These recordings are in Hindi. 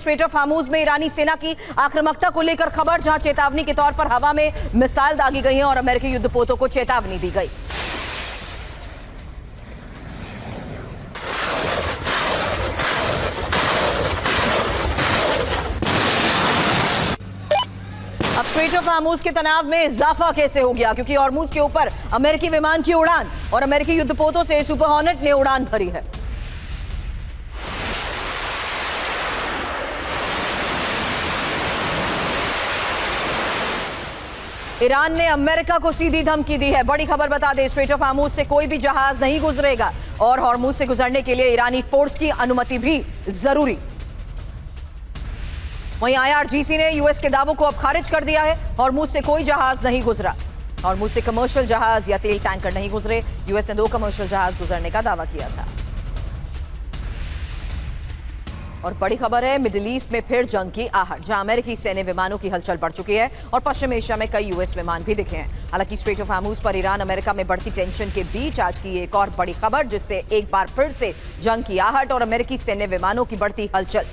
स्ट्रेट ऑफ हार्मूज में ईरानी सेना की आक्रामकता को लेकर खबर, जहां चेतावनी के तौर पर हवा में मिसाइल दागी गई है और अमेरिकी युद्धपोतों को चेतावनी दी गई। अब स्ट्रेट ऑफ हार्मूज के तनाव में इजाफा कैसे हो गया, क्योंकि हॉर्मूज के ऊपर अमेरिकी विमान की उड़ान और अमेरिकी युद्धपोतों से सुपर हॉर्नेट ने उड़ान भरी है। ईरान ने अमेरिका को सीधी धमकी दी है। बड़ी खबर बता दें, स्ट्रेट ऑफ हार्मूज से कोई भी जहाज नहीं गुजरेगा और हॉर्मूज से गुजरने के लिए ईरानी फोर्स की अनुमति भी जरूरी। वहीं IRGC ने यूएस के दावों को अब खारिज कर दिया है। हॉर्मूज से कोई जहाज नहीं गुजरा। हॉर्मूज से कमर्शियल जहाज या तेल टैंकर नहीं गुजरे। यूएस ने 2 कमर्शियल जहाज गुजरने का दावा किया था। और बड़ी खबर है, मिडिल ईस्ट में फिर जंग की आहट, जहां अमेरिकी सैन्य विमानों की हलचल बढ़ चुकी है और पश्चिम एशिया में कई यूएस विमान भी दिखे हैं। हालांकि स्ट्रेट ऑफ हार्मूज पर ईरान अमेरिका में बढ़ती टेंशन के बीच आज की एक और बड़ी खबर, जिससे एक बार फिर से जंग की आहट और अमेरिकी सैन्य विमानों की बढ़ती हलचल।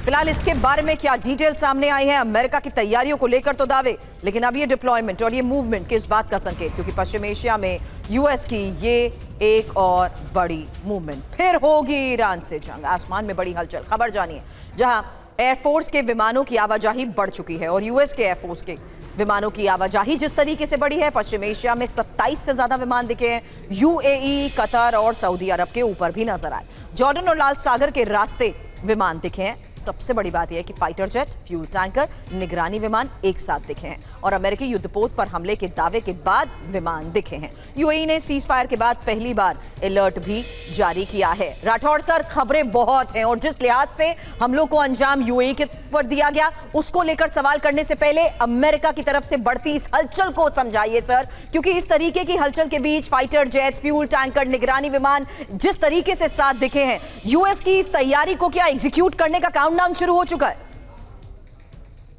फिलहाल इसके बारे में क्या डिटेल सामने आई है? अमेरिका की तैयारियों को लेकर तो दावे, लेकिन अब ये डिप्लॉयमेंट और ये मूवमेंट किस बात का संकेत? क्योंकि पश्चिम एशिया में यूएस की ये एक और बड़ी मूवमेंट, फिर होगी ईरान से जंग। आसमान में बड़ी हलचल, खबर जानिए। जहां एयरफोर्स के विमानों की आवाजाही बढ़ चुकी है और यूएस के एयरफोर्स के विमानों की आवाजाही जिस तरीके से बढ़ी है, पश्चिम एशिया में 27 से ज्यादा विमान दिखे हैं। यूएई, कतर और सऊदी अरब के ऊपर भी नजर आए। जॉर्डन और लाल सागर के रास्ते विमान दिखे हैं। सबसे बड़ी बात यह है कि फाइटर जेट, फ्यूल टैंकर, निगरानी विमान एक साथ दिखे हैं और अमेरिकी युद्धपोत पर हमले के दावे के बाद विमान दिखे हैं। यूएई ने सीज फायर के बाद पहली बार अलर्ट भी जारी किया है। राठौड़ सर, खबरें बहुत हैं और जिस लिहाज से हमलों को अंजाम यूएई के पर दिया गया, उसको लेकर सवाल करने से पहले अमेरिका की तरफ से बढ़ती इस हलचल को समझाइए सर, क्योंकि इस तरीके की हलचल के बीच फाइटर जेट, फ्यूल टैंकर, निगरानी विमान जिस तरीके से साथ दिखे हैं, यूएस की इस तैयारी को क्या एग्जीक्यूट करने का काउंटडाउन शुरू हो चुका है?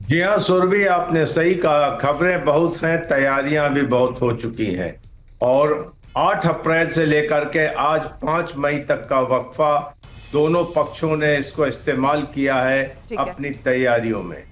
जी हाँ सुरभि, आपने सही कहा। खबरें बहुत हैं, तैयारियां भी बहुत हो चुकी हैं और 8 अप्रैल से लेकर के आज 5 मई तक का वक्फा दोनों पक्षों ने इसको इस्तेमाल किया है अपनी तैयारियों में।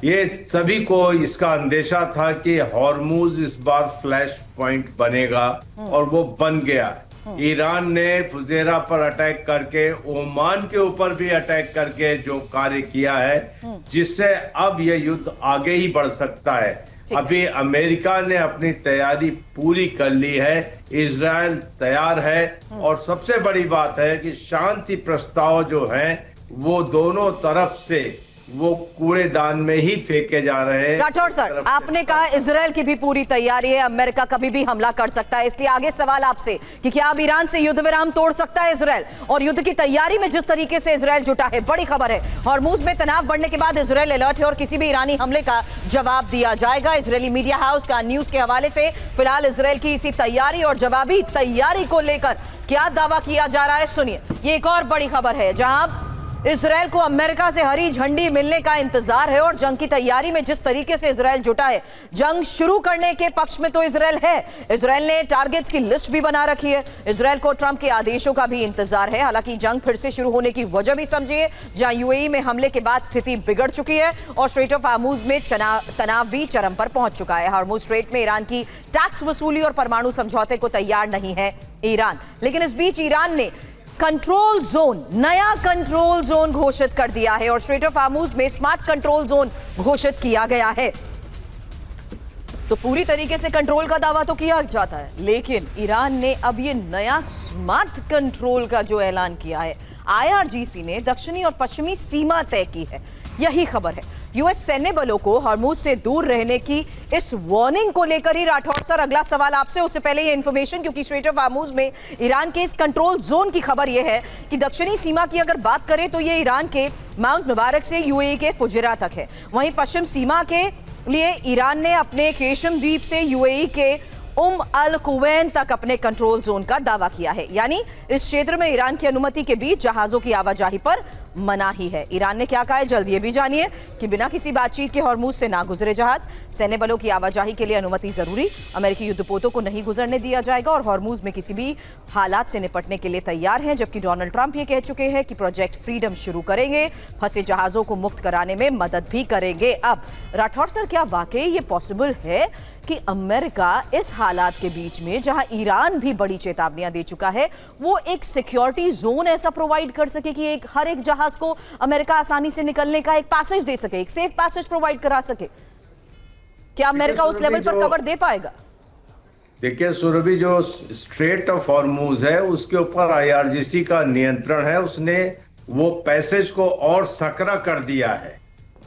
ये सभी को इसका अंदेशा था कि हॉर्मूज इस बार फ्लैश पॉइंट बनेगा और वो बन गया। ईरान ने फुजेरा पर अटैक करके, ओमान के ऊपर भी अटैक करके जो कार्य किया है, जिससे अब यह युद्ध आगे ही बढ़ सकता है। अभी अमेरिका ने अपनी तैयारी पूरी कर ली है, इजराइल तैयार है और सबसे बड़ी बात है कि शांति प्रस्ताव जो हैं वो दोनों तरफ से वो कूड़ेदान में ही फेंके जा रहे हैं। राठौड़ सर, आपने कहा इजराइल की भी पूरी तैयारी है, अमेरिका कभी भी हमला कर सकता है, इसलिए आगे सवाल आपसे कि क्या अब ईरान से युद्ध विराम तोड़ सकता है इजराइल? और युद्ध की तैयारी में जिस तरीके से इजराइल जुटा है, बड़ी खबर है, हॉर्मूज में तनाव बढ़ने के बाद इजराइल अलर्ट है और किसी भी ईरानी हमले का जवाब दिया जाएगा। इजरायली मीडिया हाउस का न्यूज के हवाले से फिलहाल इजराइल की इसी तैयारी और जवाबी तैयारी को लेकर क्या दावा किया जा रहा है, सुनिए। ये एक और बड़ी खबर है, जहां इजराइल को अमेरिका से हरी झंडी मिलने का इंतजार है और जंग की तैयारी में जिस तरीके से इजराइल जुटा है, जंग शुरू करने के पक्ष में तो इजराइल है। इजराइल ने टारगेट्स की लिस्ट भी बना रखी है। इजराइल को ट्रंप के आदेशों का भी इंतजार है। हालांकि जंग फिर से शुरू होने की वजह भी समझिए, जहां यूएई में हमले के बाद स्थिति बिगड़ चुकी है और स्ट्रेट ऑफ हार्मूज में तनाव भी चरम पर पहुंच चुका है। हार्मूज स्ट्रेट में ईरान की टैक्स वसूली और परमाणु समझौते को तैयार नहीं है ईरान, लेकिन इस बीच ईरान ने कंट्रोल जोन, नया कंट्रोल जोन घोषित कर दिया है और स्ट्रेट ऑफ हार्मूज में स्मार्ट कंट्रोल जोन घोषित किया गया है। तो पूरी तरीके से कंट्रोल का दावा तो किया जाता है, लेकिन ईरान ने अब ये नया स्मार्ट कंट्रोल का जो ऐलान किया है, IRGC ने दक्षिणी और पश्चिमी सीमा तय की है, यही खबर है। यूएस सैन्य बलों को हॉर्मूज से दूर रहने की इस वार्निंग को लेकर ही राठौड़ सर अगला सवाल आपसे, उससे पहले ये इंफॉर्मेशन, क्योंकि स्ट्रेट ऑफ हार्मूज में ईरान के इस कंट्रोल जोन की खबर यह है कि दक्षिणी सीमा की अगर बात करें तो ये ईरान के माउंट मुबारक से यूएई के फुजेरा तक है। वहीं पश्चिम सीमा के लिए ईरान ने अपने केशम द्वीप से यूएई के अल कुवैन तक अपने कंट्रोल जोन का दावा किया है। यानी इस क्षेत्र में ईरान की अनुमति के बीच जहाजों की आवाजाही पर मनाही है। ईरान ने क्या कहा है, जल्द ये भी जानिए कि बिना किसी बातचीत के हॉर्मूज से ना गुजरे जहाज, सैन्य बलों की आवाजाही के लिए अनुमति जरूरी, अमेरिकी युद्धपोतों को नहीं गुजरने दिया जाएगा और हॉर्मूज में किसी भी हालात से निपटने के लिए तैयार हैं। जबकि डोनाल्ड ट्रंप ये कह चुके हैं कि प्रोजेक्ट फ्रीडम शुरू करेंगे, फंसे जहाजों को मुक्त कराने में मदद भी करेंगे। अब राठौर सर, क्या वाकई ये पॉसिबल है कि अमेरिका इस हालात के बीच में, जहां ईरान भी बड़ी चेतावनियां दे चुका है, वो एक सिक्योरिटी जोन ऐसा प्रोवाइड कर सके कि हर एक जहाज को अमेरिका आसानी से निकलने का एक पैसेज दे सके, एक सेफ पैसेज प्रोवाइड करा सके? क्या अमेरिका उस लेवल पर कवर दे पाएगा? देखिए सुरभि, जो स्ट्रेट ऑफ हॉर्मूज है उसके ऊपर आईआरजीसी का नियंत्रण है। उसने वो पैसेज को और सकरा कर दिया है।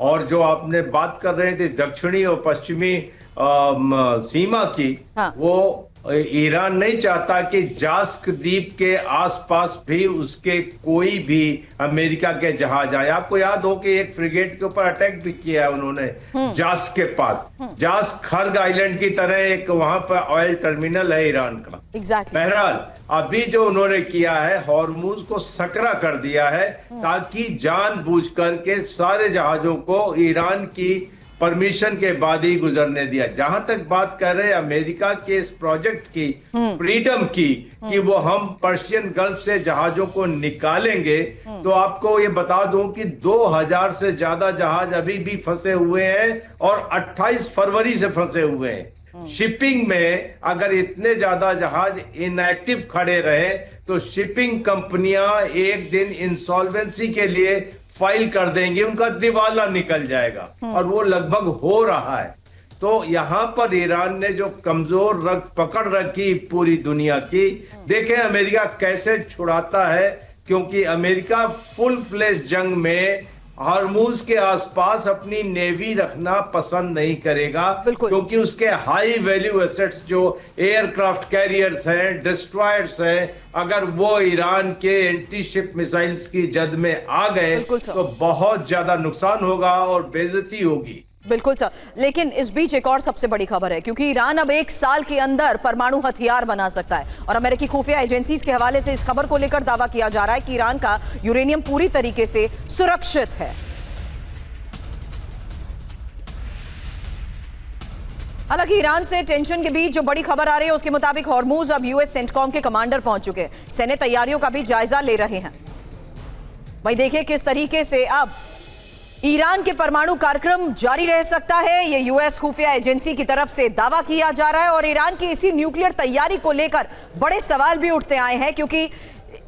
और जो आपने बात कर रहे थे दक्षिणी और पश्चिमी सीमा की, हाँ। वो ईरान नहीं चाहता कि जास्क द्वीप के आसपास भी उसके कोई भी अमेरिका के जहाज आए। आपको याद हो कि एक फ्रिगेट के ऊपर अटैक भी किया है उन्होंने जास्क के पास। जास्क खर्ग आइलैंड की तरह एक वहां पर ऑयल टर्मिनल है ईरान का। बहरहाल अभी जो उन्होंने किया है, हॉर्मूज को सकरा कर दिया है ताकि जानबूझ करके सारे जहाजों को ईरान की परमिशन के बाद ही गुजरने दिया। जहां तक बात कर रहे हैं अमेरिका के इस प्रोजेक्ट की, फ्रीडम की, कि वो हम पर्शियन गल्फ से जहाजों को निकालेंगे, तो आपको ये बता दूं कि 2000 से ज्यादा जहाज अभी भी फंसे हुए हैं और 28 फरवरी से फंसे हुए हैं। शिपिंग में अगर इतने ज्यादा जहाज इनएक्टिव खड़े रहे तो शिपिंग कंपनियां एक दिन इंसॉल्वेंसी के लिए फाइल कर देंगी, उनका दिवाला निकल जाएगा और वो लगभग हो रहा है। तो यहां पर ईरान ने जो कमजोर पकड़ रखी पूरी दुनिया की, देखें अमेरिका कैसे छुड़ाता है, क्योंकि अमेरिका फुल फ्लेश जंग में हॉर्मूज के आसपास अपनी नेवी रखना पसंद नहीं करेगा, क्योंकि उसके हाई वैल्यू एसेट्स जो एयरक्राफ्ट कैरियर्स हैं, डिस्ट्रॉयर्स हैं, अगर वो ईरान के एंटी शिप मिसाइल्स की जद में आ गए तो बहुत ज्यादा नुकसान होगा और बेइज्जती होगी। बिल्कुल सर, लेकिन इस बीच एक और सबसे बड़ी खबर है, क्योंकि ईरान अब 1 साल के अंदर परमाणु हथियार बना सकता है और अमेरिकी खुफिया एजेंसीज के हवाले से इस खबर को लेकर दावा किया जा रहा है कि ईरान का यूरेनियम पूरी तरीके से सुरक्षित है। हालांकि ईरान से टेंशन के बीच जो बड़ी खबर आ रही है उसके मुताबिक हॉर्मूज अब यूएस सेंटकॉम के कमांडर पहुंच चुके हैं, सैन्य तैयारियों का भी जायजा ले रहे हैं। वहीं देखिए किस तरीके से अब ईरान के परमाणु कार्यक्रम जारी रह सकता है, यह यूएस खुफिया एजेंसी की तरफ से दावा किया जा रहा है। और ईरान की इसी न्यूक्लियर तैयारी को लेकर बड़े सवाल भी उठते आए हैं, क्योंकि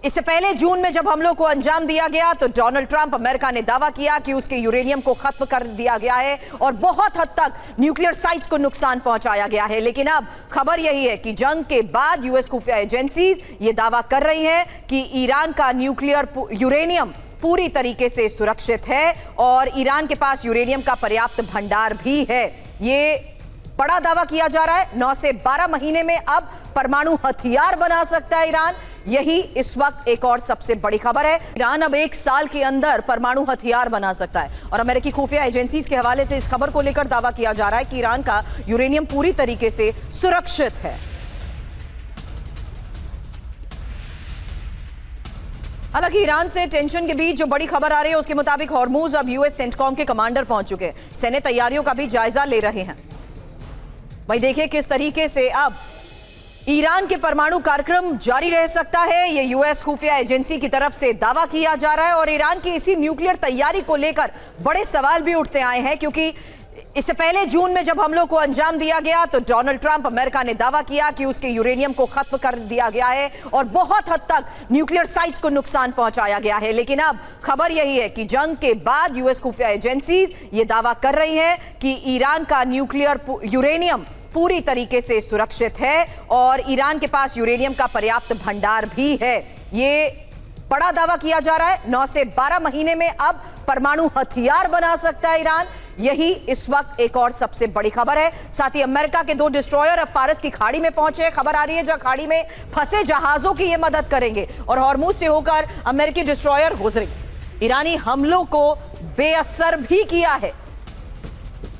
इससे पहले जून में जब हमलों को अंजाम दिया गया तो डोनाल्ड ट्रंप, अमेरिका ने दावा किया कि उसके यूरेनियम को खत्म कर दिया गया है और बहुत हद तक न्यूक्लियर साइट्स को नुकसान पहुंचाया गया है। लेकिन अब खबर यही है कि जंग के बाद यूएस खुफिया एजेंसीज ये दावा कर रही हैं कि ईरान का न्यूक्लियर यूरेनियम पूरी तरीके से सुरक्षित है और ईरान के पास यूरेनियम का पर्याप्त भंडार भी है। ये बड़ा दावा किया जा रहा है। 9 से 12 महीने में अब परमाणु हथियार बना सकता है ईरान, यही इस वक्त एक और सबसे बड़ी खबर है। ईरान अब 1 साल के अंदर परमाणु हथियार बना सकता है और अमेरिकी खुफिया एजेंसीज के हवाले से इस खबर को लेकर दावा किया जा रहा है कि ईरान का यूरेनियम पूरी तरीके से सुरक्षित है। हालांकि ईरान से टेंशन के बीच जो बड़ी खबर आ रही है उसके मुताबिक हॉर्मूज अब यूएस सेंटकॉम के कमांडर पहुंच चुके हैं, सैन्य तैयारियों का भी जायजा ले रहे हैं। वहीं देखिए किस तरीके से अब ईरान के परमाणु कार्यक्रम जारी रह सकता है, यह यूएस खुफिया एजेंसी की तरफ से दावा किया जा रहा है। और ईरान की इसी न्यूक्लियर तैयारी को लेकर बड़े सवाल भी उठते आए हैं, क्योंकि इससे पहले जून में जब हमलों को अंजाम दिया गया तो डोनाल्ड ट्रंप, अमेरिका ने दावा किया कि उसके यूरेनियम को खत्म कर दिया गया है और बहुत हद तक न्यूक्लियर साइट्स को नुकसान पहुंचाया गया है। लेकिन अब खबर यही है कि जंग के बाद यूएस खुफिया एजेंसीज ये दावा कर रही हैं कि ईरान का न्यूक्लियर यूरेनियम पूरी तरीके से सुरक्षित है और ईरान के पास यूरेनियम का पर्याप्त भंडार भी है। ये बड़ा दावा किया जा रहा है। 9 से 12 महीने में अब परमाणु हथियार बना सकता है ईरान, यही इस वक्त एक और सबसे बड़ी खबर है। साथ ही अमेरिका के 2 डिस्ट्रॉयर अब फारस की खाड़ी में पहुंचे। खबर आ रही है जो खाड़ी में फंसे जहाजों की ये मदद करेंगे और हॉर्मूज से होकर अमेरिकी डिस्ट्रॉयर गुजरेंगे। ईरानी हमलों को बेअसर भी किया है।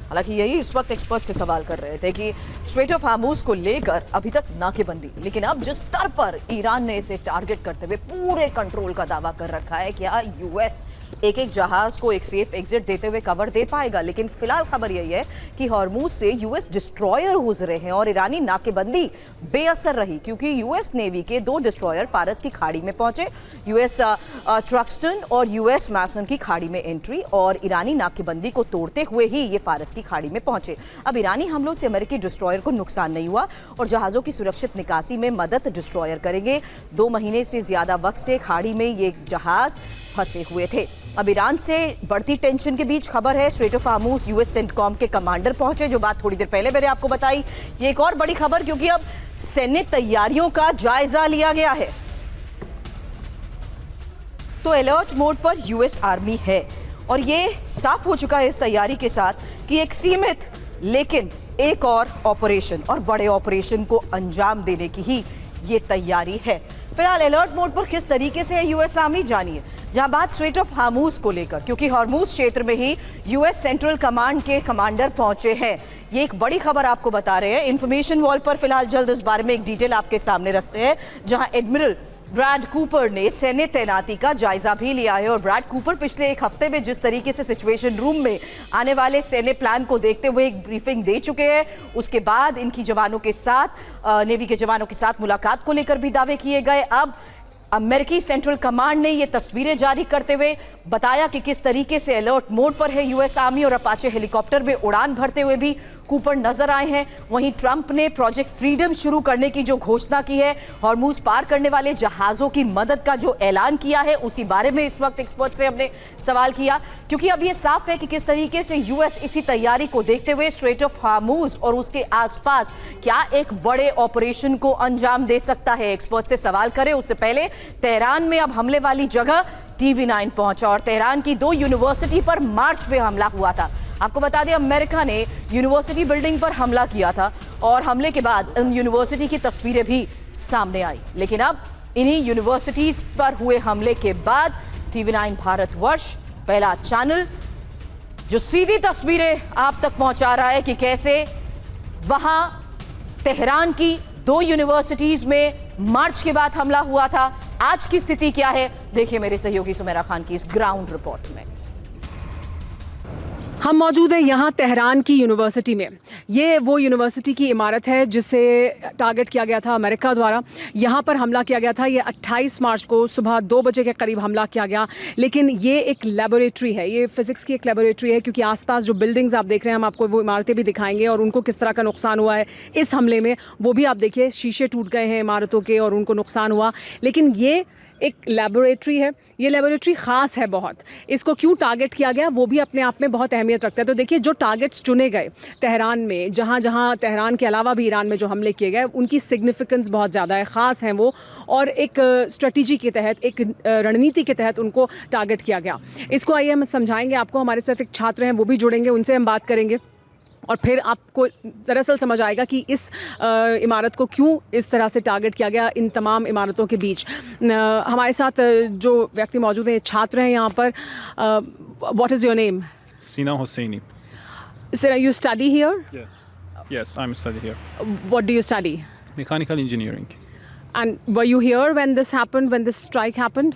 हालांकि यही इस वक्त एक्सपर्ट से सवाल कर रहे थे कि स्ट्रेट ऑफ हॉर्मूज को लेकर अभी तक नाकेबंदी, लेकिन अब जिस स्तर पर ईरान ने इसे टारगेट करते हुए पूरे कंट्रोल का दावा कर रखा है, क्या यूएस एक एक जहाज को एक सेफ एग्जिट देते हुए कवर दे पाएगा। लेकिन फिलहाल खबर यही है कि हॉर्मूज से यूएस डिस्ट्रॉयर गुजरे हैं और ईरानी नाकेबंदी बेअसर रही, क्योंकि यूएस नेवी के 2 डिस्ट्रॉयर फारस की खाड़ी में पहुंचे। यूएस ट्रक्सटन और यूएस मैसन की खाड़ी में एंट्री और ईरानी नाकेबंदी को तोड़ते हुए ही ये फारस की खाड़ी में पहुंचे। अब ईरानी हमलों से अमेरिकी डिस्ट्रॉयर को नुकसान नहीं हुआ और जहाजों की सुरक्षित निकासी में मदद डिस्ट्रॉयर करेंगे। 2 महीने से ज्यादा वक्त से खाड़ी में ये जहाज फंसे हुए थे। अब ईरान से बढ़ती टेंशन के बीच खबर है, straight of Hormuz US CENTCOM के कमांडर पहुंचे, जो बात थोड़ी देर पहले मैंने आपको बताई। ये एक और बड़ी खबर, क्योंकि अब सैन्य तैयारियों का जायजा लिया गया है। तो अलर्ट मोड पर यूएस आर्मी है और ये साफ हो चुका है इस तैयारी के साथ कि एक सीमित लेकिन एक और ऑपरेशन और बड़े ऑपरेशन को अंजाम देने की ही ये तैयारी है। फिलहाल अलर्ट मोड पर किस तरीके से है यूएस आर्मी, जानिए। जहां बात स्ट्रेट ऑफ हार्मूज को लेकर, क्योंकि हार्मूज क्षेत्र में ही यूएस सेंट्रल कमांड के कमांडर पहुंचे हैं, ये एक बड़ी खबर आपको बता रहे हैं। इंफॉर्मेशन वॉल पर फिलहाल जल्द इस बारे में एक डिटेल आपके सामने रखते हैं, जहां एडमिरल ब्रैड कूपर ने सैन्य तैनाती का जायजा भी लिया है। और ब्रैड कूपर पिछले एक हफ्ते में जिस तरीके से सिचुएशन रूम में आने वाले सैन्य प्लान को देखते हुए एक ब्रीफिंग दे चुके हैं, उसके बाद इनकी जवानों के साथ नेवी के जवानों के साथ मुलाकात को लेकर भी दावे किए गए। अब अमेरिकी सेंट्रल कमांड ने ये तस्वीरें जारी करते हुए बताया कि किस तरीके से अलर्ट मोड पर है यूएस आर्मी और अपाचे हेलीकॉप्टर में उड़ान भरते हुए भी कूपर नजर आए हैं। वहीं ट्रंप ने प्रोजेक्ट फ्रीडम शुरू करने की जो घोषणा की है, हॉर्मूज पार करने वाले जहाजों की मदद का जो ऐलान किया है, उसी बारे में इस वक्त एक्सपर्ट से हमने सवाल किया, क्योंकि अब ये साफ है कि किस तरीके से यूएस इसी तैयारी को देखते हुए स्ट्रेट ऑफ हार्मूज और उसके आसपास क्या एक बड़े ऑपरेशन को अंजाम दे सकता है। एक्सपर्ट से सवाल करें उससे पहले तेहरान में अब हमले वाली जगह TV9 पहुंचा और तेहरान की 2 यूनिवर्सिटी पर मार्च में हमला हुआ था। आपको बता दें, अमेरिका ने यूनिवर्सिटी बिल्डिंग पर हमला किया था और हमले के बाद इन यूनिवर्सिटी की तस्वीरें भी सामने आई। लेकिन अब इन्हीं यूनिवर्सिटीज पर हुए हमले के बाद TV9 भारतवर्ष पहला चैनल जो सीधी तस्वीरें आप तक पहुंचा रहा है कि कैसे वहां तेहरान की 2 यूनिवर्सिटीज में मार्च के बाद हमला हुआ था। आज की स्थिति क्या है, देखिए मेरे सहयोगी सुमेरा खान की इस ग्राउंड रिपोर्ट में। हम मौजूद हैं यहाँ तेहरान की यूनिवर्सिटी में। ये वो यूनिवर्सिटी की इमारत है जिसे टारगेट किया गया था अमेरिका द्वारा। यहाँ पर हमला किया गया था। ये 28 मार्च को सुबह 2 बजे के करीब हमला किया गया। लेकिन ये एक लेबोरेटरी है, ये फिज़िक्स की एक लेबोरेटरी है, क्योंकि आसपास जो बिल्डिंग्स आप देख रहे हैं, हम आपको वो इमारतें भी दिखाएंगे और उनको किस तरह का नुकसान हुआ है इस हमले में, वो भी आप देखिए। शीशे टूट गए हैं इमारतों के और उनको नुकसान हुआ। लेकिन ये एक लेबोरेटरी है, ये लेबोरेटरी ख़ास है बहुत। इसको क्यों टारगेट किया गया वो भी अपने आप में बहुत अहमियत रखता है। तो देखिए, जो टारगेट्स चुने गए तेहरान में, जहाँ जहाँ तेहरान के अलावा भी ईरान में जो हमले किए गए, उनकी सिग्निफिकेंस बहुत ज़्यादा है, ख़ास हैं वो, और एक स्ट्रेटजी के तहत, एक रणनीति के तहत उनको टारगेट किया गया। इसको आइए हम समझाएंगे आपको। हमारे साथ एक छात्र हैं, वो भी जुड़ेंगे, उनसे हम बात करेंगे और फिर आपको दरअसल समझ आएगा कि इस इमारत को क्यों इस तरह से टारगेट किया गया इन तमाम इमारतों के बीच। हमारे साथ जो व्यक्ति मौजूद हैं, छात्र हैं यहाँ पर। What is your name? Sina Hosseini. Sir, you study here? Yeah. Yes, I'm studying here. What do you study? Mechanical engineering. And were you here when this happened, when this strike happened?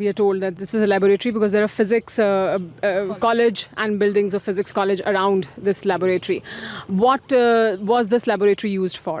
We are told that this is a laboratory because there are physics college and buildings of physics college around this laboratory. What was this laboratory used for?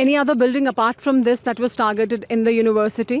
Any other building apart from this that was targeted in the university?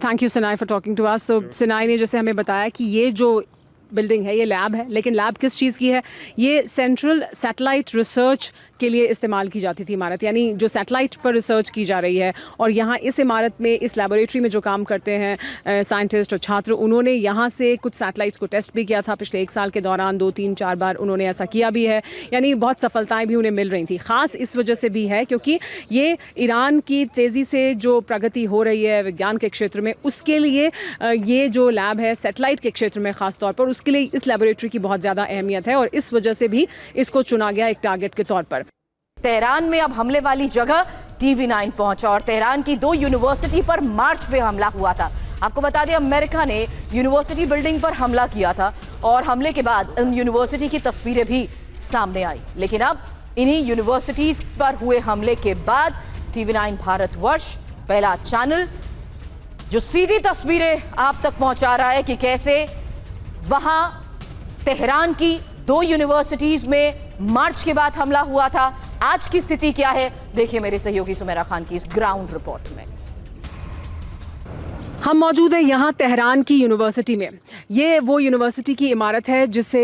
Thank you Sinai for talking to us. So Sinai ने जैसे हमें बताया कि ये जो बिल्डिंग है, ये लैब है, लेकिन लैब किस चीज़ की है? ये सेंट्रल सैटेलाइट रिसर्च के लिए इस्तेमाल की जाती थी इमारत, यानी जो सैटेलाइट पर रिसर्च की जा रही है। और यहाँ इस इमारत में, इस लैबोरेटरी में जो काम करते हैं साइंटिस्ट और छात्र, उन्होंने यहाँ से कुछ सैटेलाइट्स को टेस्ट भी किया था पिछले 1 साल के दौरान। 2, 3, 4 बार उन्होंने ऐसा किया भी है, यानी बहुत सफलताएं भी उन्हें मिल रही थी। ख़ास इस वजह से भी है क्योंकि ये ईरान की तेज़ी से जो प्रगति हो रही है विज्ञान के क्षेत्र में, उसके लिए ये जो लैब है सैटेलाइट के क्षेत्र में ख़ास तौर पर, उसके लिए इस लैबोरेटरी की बहुत ज़्यादा अहमियत है और इस वजह से भी इसको चुना गया एक टारगेट के तौर पर। तेहरान में अब हमले वाली जगह TV9 पहुंचा और तेहरान की 2 यूनिवर्सिटी पर मार्च में हमला हुआ था। आपको बता दें, अमेरिका ने यूनिवर्सिटी बिल्डिंग पर हमला किया था और हमले के बाद इन यूनिवर्सिटी की तस्वीरें भी सामने आई। लेकिन अब इन्हीं यूनिवर्सिटीज पर हुए हमले के बाद TV9 भारतवर्ष पहला चैनल जो सीधी तस्वीरें आप तक पहुंचा रहा है कि कैसे वहां तेहरान की 2 यूनिवर्सिटीज में मार्च के बाद हमला हुआ था। आज की स्थिति क्या है, देखिए मेरे सहयोगी सुमेरा खान की इस ग्राउंड रिपोर्ट में। हम मौजूद हैं यहाँ तेहरान की यूनिवर्सिटी में। ये वो यूनिवर्सिटी की इमारत है जिसे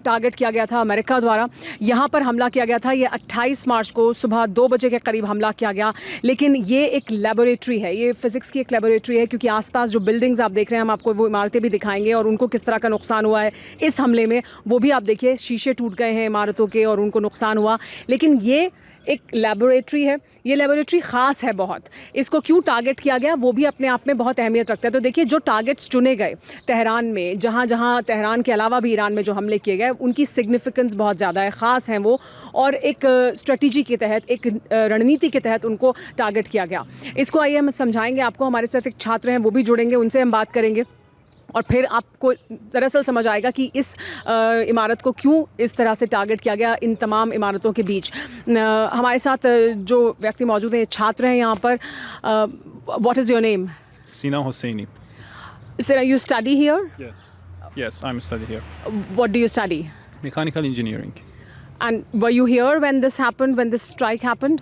टारगेट किया गया था अमेरिका द्वारा। यहाँ पर हमला किया गया था। ये 28 मार्च को सुबह 2 बजे के करीब हमला किया गया। लेकिन ये एक लेबोरेटरी है, ये फिज़िक्स की एक लेबोरेटरी है, क्योंकि आसपास जो बिल्डिंग्स आप देख रहे हैं, हम आपको वो इमारतें भी दिखाएंगे और उनको किस तरह का नुकसान हुआ है इस हमले में, वो भी आप देखिए। शीशे टूट गए हैं इमारतों के और उनको नुकसान हुआ। लेकिन ये एक लेबोरेटरी है, ये लेबोरेटरी ख़ास है बहुत। इसको क्यों टारगेट किया गया वो भी अपने आप में बहुत अहमियत रखता है। तो देखिए, जो टारगेट्स चुने गए तेहरान में, जहाँ जहाँ तेहरान के अलावा भी ईरान में जो हमले किए गए, उनकी सिग्निफिकेंस बहुत ज़्यादा है, ख़ास हैं वो, और एक स्ट्रेटजी के तहत, एक रणनीति के तहत उनको टारगेट किया गया। इसको आइए हम समझाएंगे आपको। हमारे साथ एक छात्र हैं, वो भी जुड़ेंगे, उनसे हम बात करेंगे और फिर आपको दरअसल समझ आएगा कि इस इमारत को क्यों इस तरह से टारगेट किया गया इन तमाम इमारतों के बीच। हमारे साथ जो व्यक्ति मौजूद हैं, छात्र हैं यहाँ पर। What is your name? Sina Hosseini. Sir, you study here? Yes, I'm studying here. What do you study? Mechanical engineering. And were you here when this happened, when this strike happened?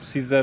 13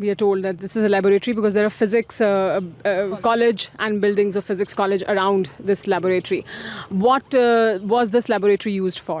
We are told that this is a laboratory because there are physics college and buildings of physics college around this laboratory. What was this laboratory used for?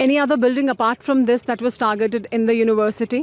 Any other building apart from this that was targeted in the university?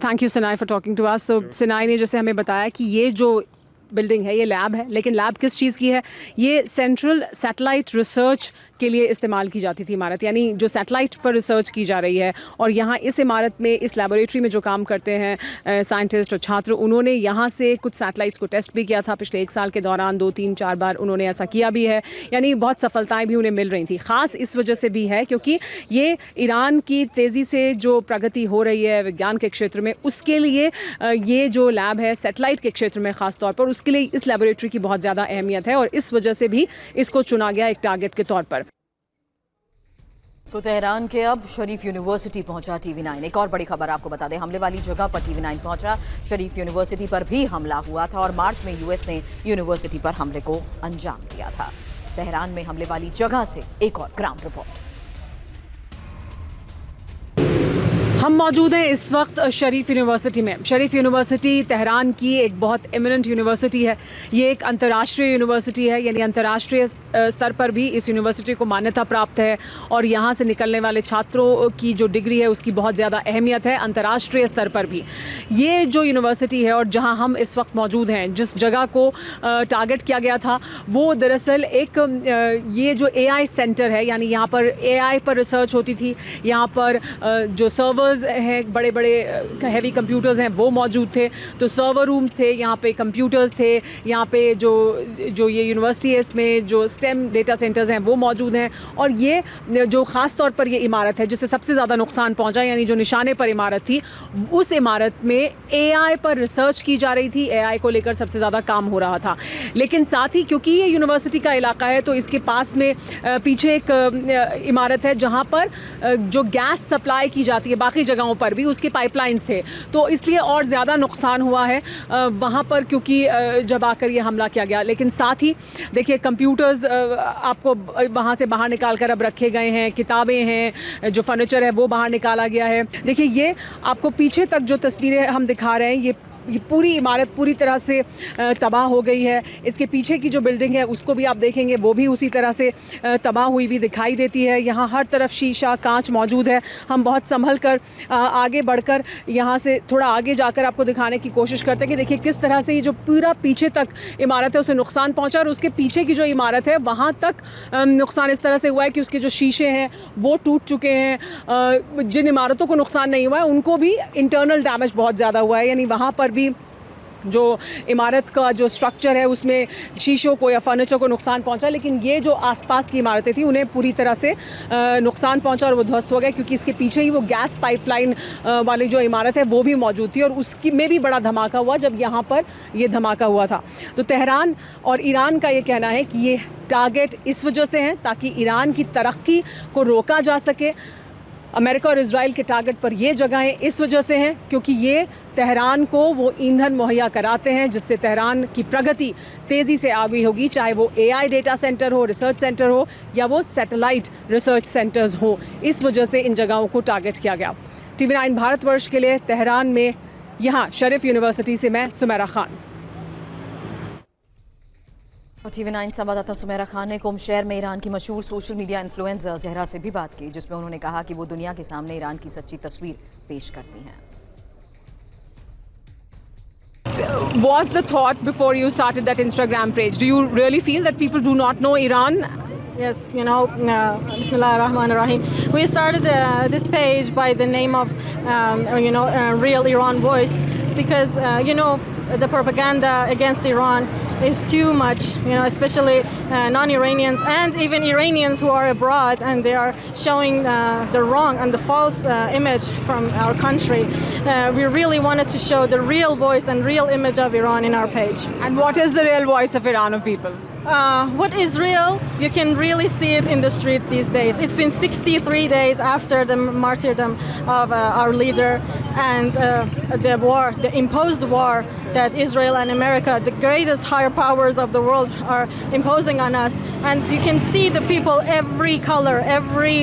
Thank you Sinai for talking to us. So Sinai ने जैसे हमें बताया कि ये जो बिल्डिंग है ये लैब है, लेकिन लैब किस चीज़ की है? ये सेंट्रल सैटेलाइट रिसर्च के लिए इस्तेमाल की जाती थी इमारत, यानी जो सैटेलाइट पर रिसर्च की जा रही है। और यहाँ इस इमारत में, इस लैबोरेटरी में जो काम करते हैं साइंटिस्ट और छात्र, उन्होंने यहाँ से कुछ सैटेलाइट्स को टेस्ट भी किया था पिछले 1 साल के दौरान। 2, 3, 4 बार उन्होंने ऐसा किया भी है, यानी बहुत सफलताएं भी उन्हें मिल रही थी। ख़ास इस वजह से भी है क्योंकि ये ईरान की तेज़ी से जो प्रगति हो रही है विज्ञान के क्षेत्र में, उसके लिए ये जो लैब है सैटेलाइट के क्षेत्र में ख़ास तौर पर, उसके लिए इस लैबोरेटरी की बहुत ज़्यादा अहमियत है और इस वजह से भी इसको चुना गया एक टारगेट के तौर पर। तो तेहरान के अब शरीफ यूनिवर्सिटी पहुंचा TV9। एक और बड़ी खबर आपको बता दें, हमले वाली जगह पर TV9 पहुंचा। शरीफ यूनिवर्सिटी पर भी हमला हुआ था और मार्च में यूएस ने यूनिवर्सिटी पर हमले को अंजाम दिया था। तेहरान में हमले वाली जगह से एक और ग्राउंड रिपोर्ट। हम मौजूद हैं इस वक्त शरीफ यूनिवर्सिटी में। शरीफ यूनिवर्सिटी तेहरान की एक बहुत एमिनेंट यूनिवर्सिटी है। ये एक अंतर्राष्ट्रीय यूनिवर्सिटी है, यानी अंतर्राष्ट्रीय स्तर पर भी इस यूनिवर्सिटी को मान्यता प्राप्त है और यहाँ से निकलने वाले छात्रों की जो डिग्री है उसकी बहुत ज़्यादा अहमियत है अंतर्राष्ट्रीय स्तर पर भी। ये जो यूनिवर्सिटी है और जहाँ हम इस वक्त मौजूद हैं, जिस जगह को टारगेट किया गया था, वो दरअसल एक ये जो AI सेंटर है, यानी यहाँ पर AI पर रिसर्च होती थी। यहाँ पर जो सर्वर्स हैं, बड़े बड़े हैवी कंप्यूटर्स हैं, वो मौजूद थे। तो सर्वर रूम्स थे, यहाँ पे कंप्यूटर्स थे, यहाँ पे जो ये यूनिवर्सिटी है इसमें जो स्टेम डेटा सेंटर्स हैं वो मौजूद हैं। और ये जो ख़ास तौर पर ये इमारत है जिससे सबसे ज़्यादा नुकसान पहुँचा, यानी जो निशाने पर इमारत थी, उस इमारत में AI पर रिसर्च की जा रही थी। AI को लेकर सबसे ज़्यादा काम हो रहा था। लेकिन साथ ही क्योंकि ये यूनिवर्सिटी का इलाका है तो इसके पास में पीछे एक इमारत है जहाँ पर जो गैस सप्लाई की जाती है, बाकी वाली जगहों पर भी उसके पाइपलाइंस थे, तो इसलिए और ज़्यादा नुकसान हुआ है वहाँ पर, क्योंकि जब आकर ये हमला किया गया। लेकिन साथ ही देखिए कंप्यूटर्स आपको वहाँ से बाहर निकाल कर अब रखे गए हैं, किताबें हैं, जो फर्नीचर है वो बाहर निकाला गया है। देखिए ये आपको पीछे तक जो तस्वीरें हम दिखा रहे हैं, ये पूरी इमारत पूरी तरह से तबाह हो गई है। इसके पीछे की जो बिल्डिंग है उसको भी आप देखेंगे, वो भी उसी तरह से तबाह हुई भी दिखाई देती है। यहाँ हर तरफ शीशा कांच मौजूद है। हम बहुत संभल कर आगे बढ़कर यहाँ से थोड़ा आगे जाकर आपको दिखाने की कोशिश करते हैं कि देखिए किस तरह से ये जो पूरा पीछे तक इमारत है उसे नुकसान पहुँचा, और उसके पीछे की जो इमारत है वहाँ तक नुकसान इस तरह से हुआ है कि उसके जो शीशे हैं वो टूट चुके हैं। जिन इमारतों को नुकसान नहीं हुआ है उनको भी इंटरनल डैमेज बहुत ज़्यादा हुआ है, यानी वहाँ पर भी जो इमारत का जो स्ट्रक्चर है उसमें शीशों को या फर्नीचर को नुकसान पहुंचा। लेकिन ये जो आसपास की इमारतें थी उन्हें पूरी तरह से नुकसान पहुंचा और वो ध्वस्त हो गए, क्योंकि इसके पीछे ही वो गैस पाइपलाइन वाली जो इमारत है वो भी मौजूद थी, और उसकी में भी बड़ा धमाका हुआ जब यहाँ पर ये धमाका हुआ था। तो तेहरान और ईरान का ये कहना है कि ये टारगेट इस वजह से हैं ताकि ईरान की तरक्की को रोका जा सके। अमेरिका और इजराइल के टारगेट पर ये जगहें इस वजह से हैं क्योंकि ये तेहरान को वो ईंधन मुहैया कराते हैं जिससे तेहरान की प्रगति तेज़ी से आगे होगी, चाहे वो AI डेटा सेंटर हो, रिसर्च सेंटर हो, या वो सैटेलाइट रिसर्च सेंटर्स हो। इस वजह से इन जगहों को टारगेट किया गया। TV9 भारतवर्ष के लिए तेहरान में यहाँ शरीफ यूनिवर्सिटी से मैं सुमेरा खान। और TV9 संवाददाता सुमेरा खान ने कुम शहर में ईरान की मशहूर सोशल मीडिया इन्फ्लुएंसर ज़हरा से भी बात की, जिसमें उन्होंने कहा कि वो दुनिया के सामने ईरान की सच्ची तस्वीर पेश करती हैं। Was the thought before you started that Instagram page? Do you really feel that people do not know Iran? Yes, you know, Bismillah ar-Rahman ar-Rahim. We started this page by the name of, Real Iran Voice, because, the propaganda against Iran is too much, especially non-Iranians and even Iranians who are abroad, and they are showing the wrong and the false image from our country. We really wanted to show the real voice and real image of Iran in our page. And what is the real voice of Iran of people? What is real, you can really see it in the street these days. It's been 63 days after the martyrdom of our leader and the war, the imposed war that Israel and America, the greatest higher powers of the world, are imposing on us. And you can see the people, every color, every,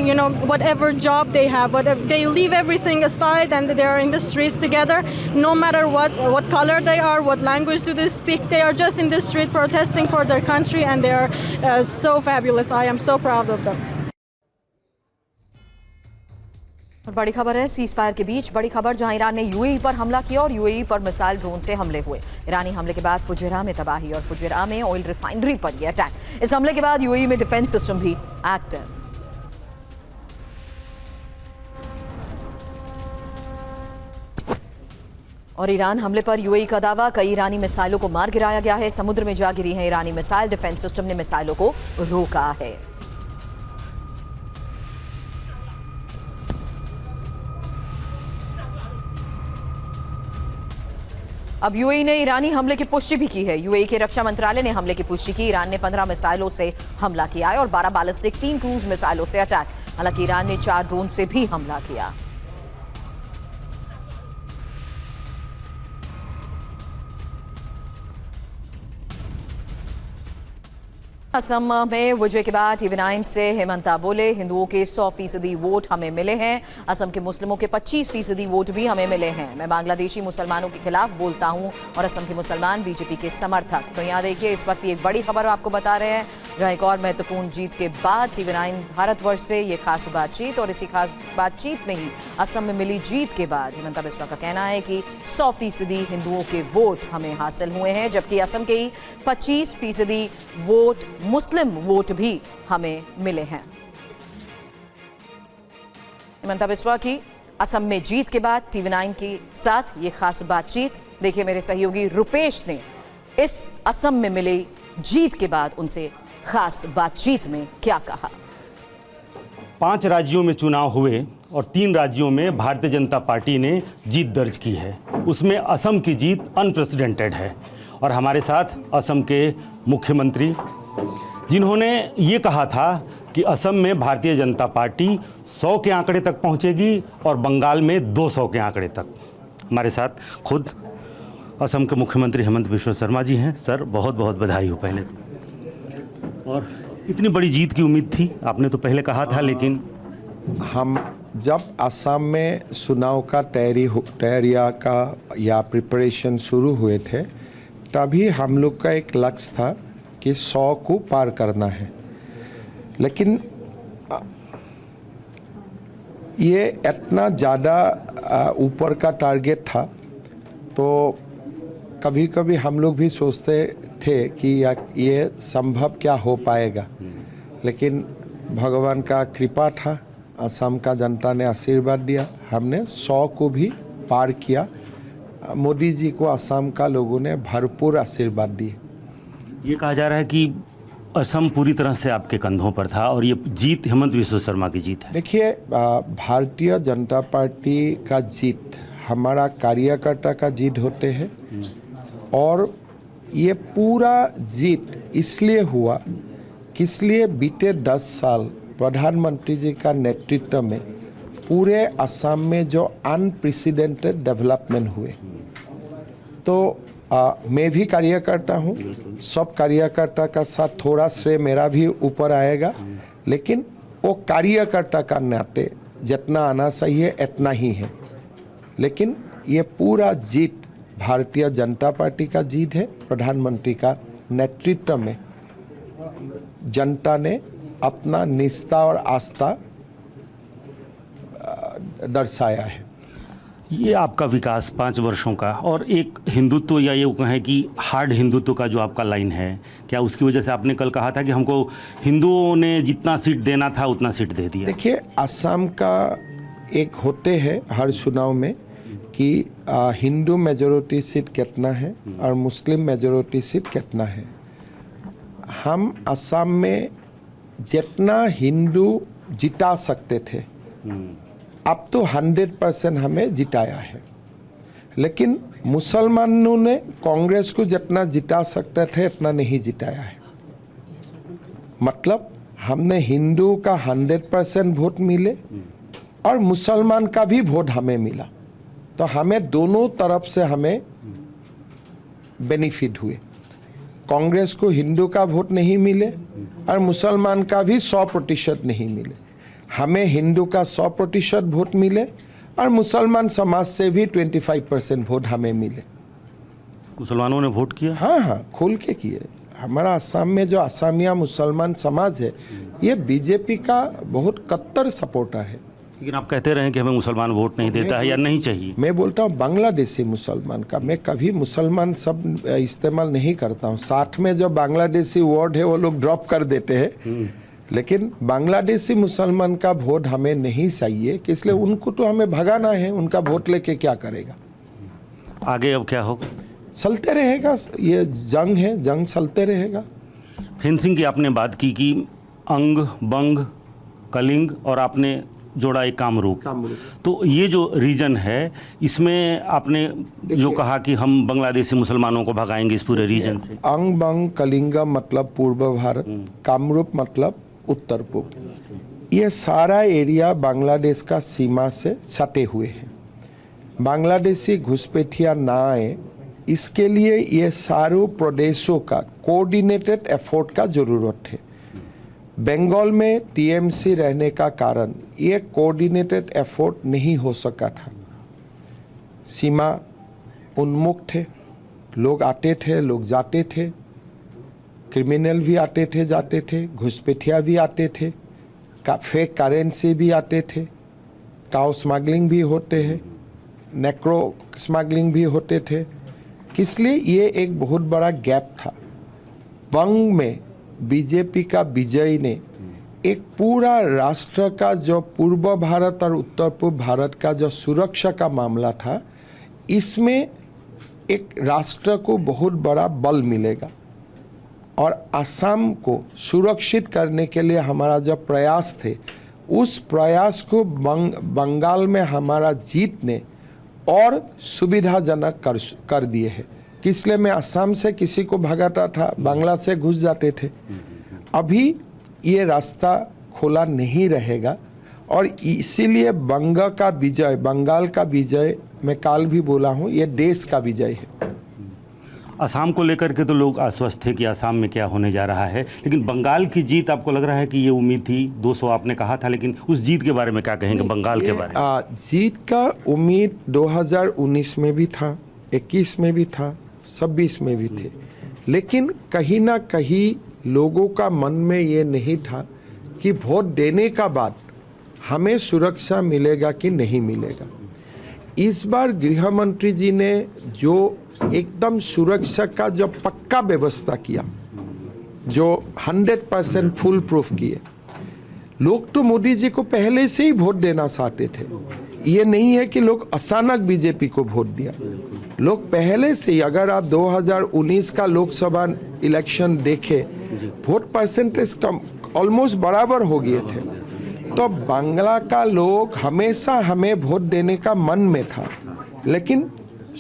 whatever job they have, whatever, they leave everything aside and they are in the streets together, no matter what color they are, what language do they speak, they are just in the street protesting for their country, and they are so fabulous. I am so proud of them. और बड़ी खबर है सीज फायर के बीच बड़ी खबर, जहां ईरान ने यूएई पर हमला किया और यूएई पर मिसाइल ड्रोन से हमले हुए। ईरानी हमले के बाद फुजैरा में तबाही और फुजैरा में ऑयल रिफाइनरी पर यह अटैक। इस हमले के बाद यूएई में डिफेंस सिस्टम भी एक्टिव। और ईरान हमले पर यूएई का दावा, कई ईरानी मिसाइलों को मार गिराया गया है। समुद्र में जा गिरी है ईरानी मिसाइल, डिफेंस सिस्टम ने मिसाइलों को रोका है। अब यूएई ने ईरानी हमले की पुष्टि भी की है। यूएई के रक्षा मंत्रालय ने हमले की पुष्टि की। ईरान ने 15 मिसाइलों से हमला किया है और 12 बैलिस्टिक 3 क्रूज मिसाइलों से अटैक। हालांकि ईरान ने 4 ड्रोन से भी हमला किया। असम में विजय के बाद TV9 से हेमंता बोले, हिंदुओं के 100% वोट हमें मिले हैं, असम के मुस्लिमों के 25% वोट भी हमें मिले हैं। मैं बांग्लादेशी मुसलमानों के खिलाफ बोलता हूं और असम के मुसलमान बीजेपी के समर्थक। तो यहाँ देखिए, इस वक्त एक बड़ी खबर आपको बता रहे हैं, जहाँ एक और महत्वपूर्ण जीत के बाद TV9 भारतवर्ष से ये खास बातचीत, और इसी खास बातचीत में ही असम में मिली जीत के बाद हेमंता बिस्वा का कहना है कि 100% हिंदुओं के वोट हमें हासिल हुए हैं, जबकि असम के ही 25% वोट मुस्लिम वोट भी हमें मिले हैं। हेमंता बिस्वा की असम में जीत के बाद TV9 के साथ ये खास बातचीत। देखिए, मेरे सहयोगी रुपेश ने इस असम में मिली जीत के बाद उनसे खास बातचीत में क्या कहा। 5 राज्यों में चुनाव हुए और 3 राज्यों में भारतीय जनता पार्टी ने जीत दर्ज की है। उसमें असम की जीत अनप्रेसिडेंटेड है। और हमारे साथ असम के मुख्यमंत्री, जिन्होंने ये कहा था कि असम में भारतीय जनता पार्टी 100 के आंकड़े तक पहुंचेगी और बंगाल में 200 के आंकड़े तक। हमारे साथ खुद असम के मुख्यमंत्री हेमंत बिश्व शर्मा जी हैं। सर, बहुत बहुत बधाई हो पहले तो। और इतनी बड़ी जीत की उम्मीद थी, आपने तो पहले कहा था, लेकिन हम जब असम में चुनाव का तैयारियाँ का या प्रिपरेशन शुरू हुए थे, तभी हम लोग का एक लक्ष्य था कि 100 को पार करना है। लेकिन ये इतना ज़्यादा ऊपर का टारगेट था, तो कभी कभी हम लोग भी सोचते थे कि ये संभव क्या हो पाएगा, लेकिन भगवान का कृपा था, असम का जनता ने आशीर्वाद दिया, हमने 100 को भी पार किया। मोदी जी को असम का लोगों ने भरपूर आशीर्वाद दिए। ये कहा जा रहा है कि असम पूरी तरह से आपके कंधों पर था और ये जीत हेमंत बिश्व शर्मा की जीत है। देखिए, भारतीय जनता पार्टी का जीत हमारा कार्यकर्ता का जीत होते हैं, और ये पूरा जीत इसलिए हुआ कि इसलिए बीते 10 साल प्रधानमंत्री जी का नेतृत्व में पूरे असम में जो अनप्रेसिडेंटेड डेवलपमेंट हुए, तो मैं भी कार्यकर्ता हूँ, सब कार्यकर्ता का साथ थोड़ा श्रेय मेरा भी ऊपर आएगा, लेकिन वो कार्यकर्ता का नाते जितना आना चाहिए इतना ही है। लेकिन ये पूरा जीत भारतीय जनता पार्टी का जीत है। प्रधानमंत्री का नेतृत्व में जनता ने अपना निष्ठा और आस्था दर्शाया है। ये आपका विकास 5 वर्षों का और एक हिंदुत्व, या ये कहें कि हार्ड हिंदुत्व का जो आपका लाइन है, क्या उसकी वजह से आपने कल कहा था कि हमको हिंदुओं ने जितना सीट देना था उतना सीट दे दिया? देखिए, असम का एक होते हैं हर चुनाव में कि हिंदू मेजोरिटी सीट कितना है और मुस्लिम मेजोरिटी सीट कितना है। हम असम में जितना हिंदू जिता सकते थे, अब तो 100% हमें जिताया है। लेकिन मुसलमानों ने कांग्रेस को जितना जिता सकते थे इतना नहीं जिताया है। मतलब हमने हिंदू का 100% वोट मिले और मुसलमान का भी वोट हमें मिला, तो हमें दोनों तरफ से हमें बेनिफिट हुए। कांग्रेस को हिंदू का वोट नहीं मिले और मुसलमान का भी 100% नहीं मिले। हमें हिंदू का 100% वोट मिले और मुसलमान समाज से भी 25% वोट हमें मिले। मुसलमानों ने वोट किया? हाँ, खोल के किए। हमारा असम में जो असमिया मुसलमान समाज है, ये बीजेपी का बहुत कट्टर सपोर्टर है। लेकिन आप कहते रहे कि हमें मुसलमान वोट नहीं देता है या नहीं चाहिए। मैं बोलता हूँ बांग्लादेशी मुसलमान का, मैं कभी मुसलमान शब्द इस्तेमाल नहीं करता हूँ। साथ में जो बांग्लादेशी वर्ड है वो लोग ड्रॉप कर देते हैं, लेकिन बांग्लादेशी मुसलमान का वोट हमें नहीं चाहिए, इसलिए उनको तो हमें भगाना है। उनका वोट लेके क्या करेगा? आगे अब क्या होगा? चलते रहेगा, ये जंग है, जंग चलते रहेगा। फेंसिंग की आपने बात की कि अंग, बंग, कलिंग और आपने जोड़ा एक कामरूप। तो ये जो रीजन है, इसमें आपने जो कहा कि हम बांग्लादेशी मुसलमानों को भगाएंगे इस पूरे रीजन से। अंग, बंग, कलिंगा मतलब पूर्व भारत, कामरूप मतलब उत्तर पूर्व। ये सारा एरिया बांग्लादेश का सीमा से सटे हुए हैं। बांग्लादेशी घुसपैठिया ना आए, इसके लिए ये सारों प्रदेशों का कोऑर्डिनेटेड एफर्ट का ज़रूरत है। बंगाल में टीएमसी रहने का कारण ये कोऑर्डिनेटेड एफर्ट नहीं हो सका था। सीमा उन्मुक्त थे, लोग आते थे, लोग जाते थे, क्रिमिनल भी आते थे जाते थे, घुसपैठिया भी आते थे, फेक करेंसी भी आते थे, काउ स्मगलिंग भी होते हैं, नेक्रो स्मगलिंग भी होते थे। इसलिए ये एक बहुत बड़ा गैप था। बंग में बीजेपी का विजय ने एक पूरा राष्ट्र का जो पूर्व भारत और उत्तर पूर्व भारत का जो सुरक्षा का मामला था, इसमें एक राष्ट्र को बहुत बड़ा बल मिलेगा। और असम को सुरक्षित करने के लिए हमारा जो प्रयास थे, उस प्रयास को बंगाल में हमारा जीत ने और सुविधाजनक कर दिए हैं। इसलिए मैं असम से किसी को भगाता था, बांग्ला से घुस जाते थे। अभी ये रास्ता खोला नहीं रहेगा और इसीलिए बंगाल का विजय मैं काल भी बोला हूँ, ये देश का विजय है। असम को लेकर के तो लोग आश्वस्त थे कि असम में क्या होने जा रहा है, लेकिन बंगाल की जीत आपको लग रहा है कि ये उम्मीद थी 200 आपने कहा था, लेकिन उस जीत के बारे में क्या कहेंगे बंगाल के बारे में? जीत का उम्मीद 2019 में भी था, 21 में भी था, 26 में भी थे, लेकिन कहीं ना कहीं लोगों का मन में ये नहीं था कि वोट देने का बाद हमें सुरक्षा मिलेगा कि नहीं मिलेगा। इस बार गृह मंत्री जी ने जो एकदम सुरक्षा का जो पक्का व्यवस्था किया, जो 100% फुल प्रूफ किए, लोग तो मोदी जी को पहले से ही वोट देना चाहते थे। ये नहीं है कि लोग अचानक बीजेपी को वोट दिया, लोग पहले से ही, अगर आप 2019 का लोकसभा इलेक्शन देखे, वोट परसेंटेज कम ऑलमोस्ट बराबर हो गए थे। तो बांग्ला का लोग हमेशा हमें वोट देने का मन में था, लेकिन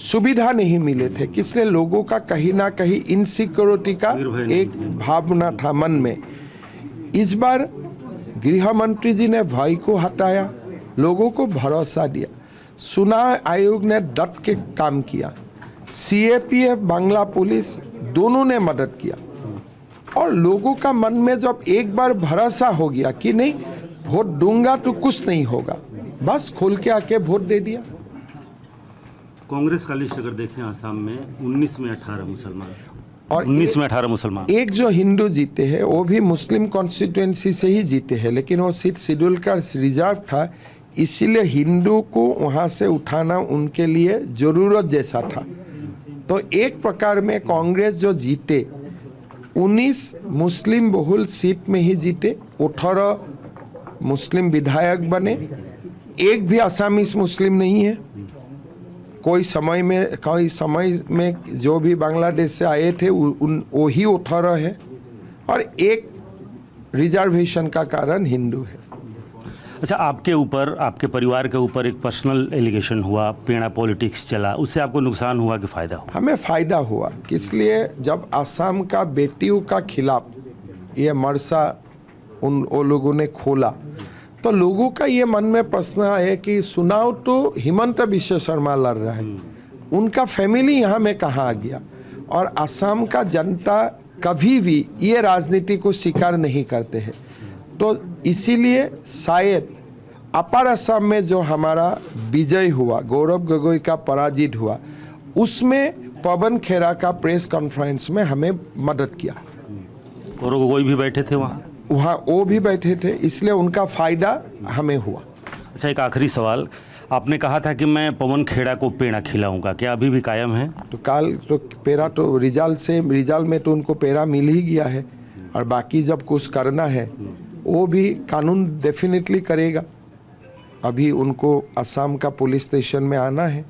सुविधा नहीं मिले थे, इसलिए लोगों का कहीं ना कहीं इनसिक्योरिटी का एक भावना था मन में। इस बार गृह मंत्री जी ने भय को हटाया, लोगों को भरोसा दिया, चुनाव आयोग ने डट के काम किया, सीएपीएफ, बांग्ला पुलिस दोनों ने मदद किया और लोगों का मन में जब एक बार भरोसा हो गया कि नहीं वोट दूंगा तो कुछ नहीं होगा, बस खोल के आके वोट दे दिया। कांग्रेस का लिस्ट अगर देखें असम में 19 में 18 मुसलमान और 19 में 18 मुसलमान, एक जो हिंदू जीते हैं वो भी मुस्लिम कॉन्स्टिट्यूएंसी से ही जीते हैं, लेकिन वो सीट शेड्यूल का रिजर्व था, इसीलिए हिंदू को वहाँ से उठाना उनके लिए जरूरत जैसा था। तो एक प्रकार में कांग्रेस जो जीते 19 मुस्लिम बहुल सीट में ही जीते, 18 मुस्लिम विधायक बने, एक भी असामीज मुस्लिम नहीं है। कोई समय में जो भी बांग्लादेश से आए थे वो ही 18 है और एक रिजर्वेशन का कारण हिंदू है। अच्छा, आपके ऊपर, आपके परिवार के ऊपर एक पर्सनल एलिगेशन हुआ, पेड़ा पॉलिटिक्स चला, उससे आपको नुकसान हुआ कि फ़ायदा हुआ? हमें फ़ायदा हुआ, इसलिए जब असम का बेटियों का खिलाफ ये मरसा वो लोगों ने खोला तो लोगों का ये मन में प्रश्न है कि चुनाव तो हिमंत बिश्व शर्मा लड़ रहा है, उनका फैमिली यहाँ में कहाँ आ गया, और असम का जनता कभी भी ये राजनीति को स्वीकार नहीं करते हैं। तो इसीलिए शायद अपर असम में जो हमारा विजय हुआ, गौरव गोगोई का पराजित हुआ, उसमें पवन खेरा का प्रेस कॉन्फ्रेंस में हमें मदद किया। गौरव गोगोई भी बैठे थे वहाँ वो भी बैठे थे, इसलिए उनका फ़ायदा हमें हुआ। अच्छा, एक आखिरी सवाल, आपने कहा था कि मैं पवन खेड़ा को पेड़ा खिलाऊंगा, क्या अभी भी कायम है? तो काल तो पेड़ा तो रिजाल में तो उनको पेड़ा मिल ही गया है, और बाकी जब कुछ करना है वो भी कानून डेफिनेटली करेगा। अभी उनको असम का पुलिस स्टेशन में आना है,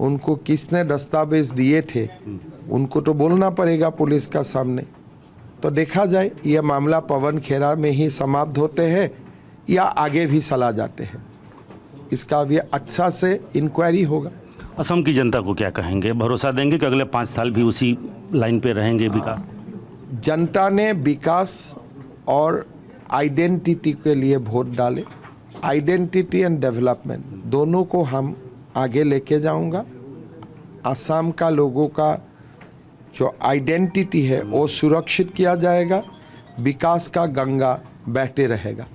उनको किसने दस्तावेज दिए थे उनको तो बोलना पड़ेगा पुलिस का सामने। तो देखा जाए ये मामला पवन खेरा में ही समाप्त होते हैं या आगे भी चला जाते हैं, इसका भी अच्छा से इंक्वायरी होगा। असम की जनता को क्या कहेंगे, भरोसा देंगे कि अगले 5 साल भी उसी लाइन पे रहेंगे विकास? जनता ने विकास और आइडेंटिटी के लिए वोट डाले, आइडेंटिटी एंड डेवलपमेंट दोनों को हम आगे लेके जाऊंगा। असम का लोगों का जो आइडेंटिटी है वो सुरक्षित किया जाएगा, विकास का गंगा बहते रहेगा।